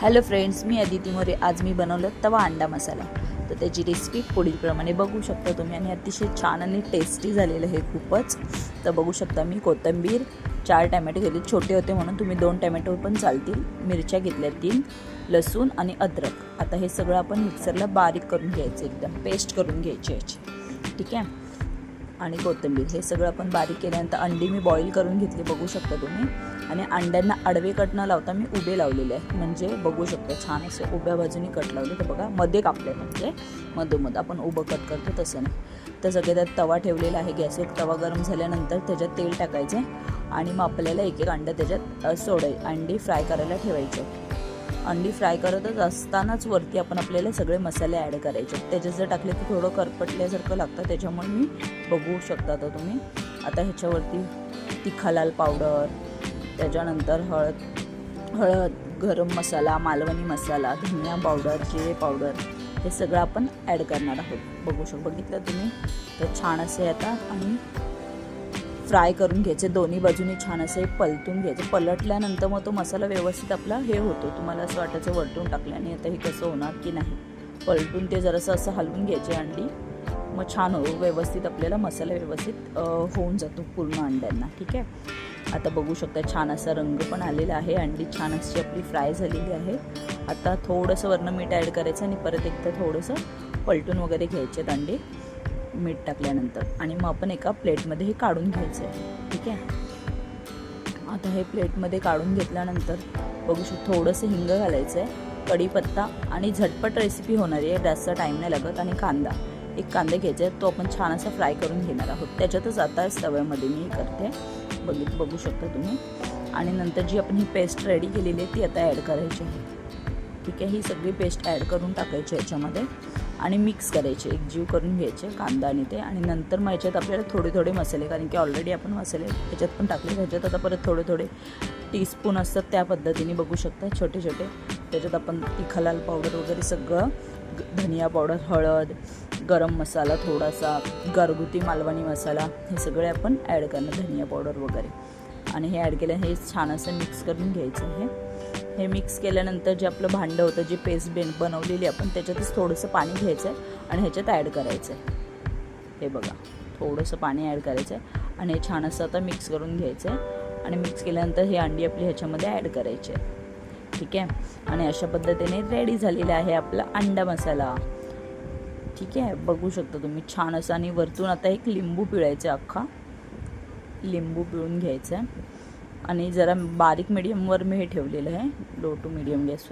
Hello friends, मी अदिती मोरे. आज मी बनवलं तवा अंडा मसाला. तर त्याची रेसिपी पुढीलप्रमाणे बघू शकता तुम्ही आणि अतिशय छान आणि टेस्टी झालेलं हे खूपच. तर बघू शकता मी कोथिंबीर 4 टमॅटो घेतले, छोटे होते म्हणून तुम्ही 2 टमॅटो पण चालतील. मिरच्या घेतल्या 3, लसूण आणि अद्रक. आता हे सगळं आपण मिक्सरला बारीक करून घ्यायचं, एकदम पेस्ट करून घ्यायची याची, ठीक आहे. आणि कोथिंबीर हे सगळं आपण बारीक केल्यानंतर अंडी मी बॉईल करून घेतली, बघू शकता तुम्ही. आणि अंड्यांना आडवे कट न लावता मी उभे लावलेले आहे, म्हणजे बघू शकता छान असे उभ्या बाजूनी कट लावले. तर बघा मध्ये कापले, म्हणजे मधोमध आपण उभं कट करतो तसं नाही. तर सगळे त्यात तवा ठेवलेला आहे गॅसवर. तवा गरम झाल्यानंतर त्याच्यात तेल टाकायचे आणि मग आपल्याला एक एक अंडं त्याच्यात अंडी फ्राय करायला ठेवायचे. अंडी फ्राय करतच असतानाच वरती आपल्याला सगळे मसाले ॲड करायचे. त्याच्यात जर टाकले तर थोडं करपटल्यासारखं लागतं, त्याच्यामुळे मी बघू शकता आता तुम्ही. आता ह्याच्यावरती तिखा लाल पावडर, त्याच्यानंतर हळद, गरम मसाला, मालवणी मसाला, धनिया पावडर, जिरे पावडर हे सगळं आपण ॲड करणार आहोत. बघितलं तुम्ही. तर छान असे आता आणि फ्राय करून घ्यायचे, दोन्ही बाजूनी छान असे पलटून घ्यायचे. पलटल्यानंतर मग तो मसाला व्यवस्थित आपला हे होतो. तुम्हाला असं वाटायचं वरतून टाकल्याने आता हे कसं होणार की नाही, पलटून ते जरासं असं हलवून घ्यायचे अंडी, मग छान व्यवस्थित आपल्याला मसाला व्यवस्थित होऊन जातो पूर्ण अंड्यांना, ठीक आहे. आता बघू शकता छान असा रंग पण आलेला आहे, अंडी छान अशी आपली फ्राय झालेली आहे. आता थोडंसं वरनं मीठ ॲड करायचं आणि परत एकदा थोडंसं पलटून वगैरे घ्यायचे अंडे मीठ टाकल्यानंतर. आणि मग आपण एका प्लेटमध्ये हे काढून घ्यायचं आहे, ठीक आहे. आता हे प्लेटमध्ये काढून घेतल्यानंतर बघू शकतो थोडंसं हिंग घालायचं आहे, कढीपत्ता, आणि झटपट रेसिपी होणारी आहे, जास्त टाईम नाही लागत. आणि कांदा, एक कांदा घ्यायचा आहे, तो आपण छान असा फ्राय करून घेणार आहोत. त्याच्यातच आता तव्यामध्ये मी करते, बघू शकता तुम्ही. आणि नंतर जी आपण ही पेस्ट रेडी केलेली आहे ती आता ॲड करायची आहे, ठीक आहे. ही सगळी पेस्ट ॲड करून टाकायची याच्यामध्ये आणि मिक्स करायचे, एकजीव करून घ्यायचे कांदा आणि ते. आणि नंतर मग याच्यात आपल्याला थोडे मसाले, कारण की ऑलरेडी आपण मसाले याच्यात पण टाकले, त्याच्यात आता परत थोडे टीस्पून असतात त्या पद्धतीने बघू शकता, छोटे. त्याच्यात आपण तिखा लाल पावडर वगैरे सगळं, धनिया पावडर, हळद, गरम मसाला थोडासा, घरगुती मालवणी मसाला, हे सगळे आपण ॲड करणार, धनिया पावडर वगैरे. आणि हे ॲड केलं, हे छान असं मिक्स करून घ्यायचं. हे मिक्स केल्यानंतर जे आपलं भांडं होतं, जी पेस्ट बनवलेली आपण, त्याच्यातच थोडंसं पाणी घ्यायचं आहे आणि ह्याच्यात ॲड करायचं आहे. हे बघा, थोडंसं पाणी ॲड करायचं आहे आणि हे छान असं आता मिक्स करून घ्यायचं आहे. आणि मिक्स केल्यानंतर हे अंडी आपली ह्याच्यामध्ये ॲड करायचे, ठीक आहे. आणि अशा पद्धतीने रेडी झालेला आहे आपला अंडा मसाला, ठीक आहे. बघू शकता तुम्ही छान असं. आणि वरतून आता एक लिंबू पिळायचं, अख्खा लिंबू पिळून घ्यायचं आहे. आणि जरा बारीक मिडियमवर मी हे ठेवलेलं आहे, लो टू मिडियम गॅसवर.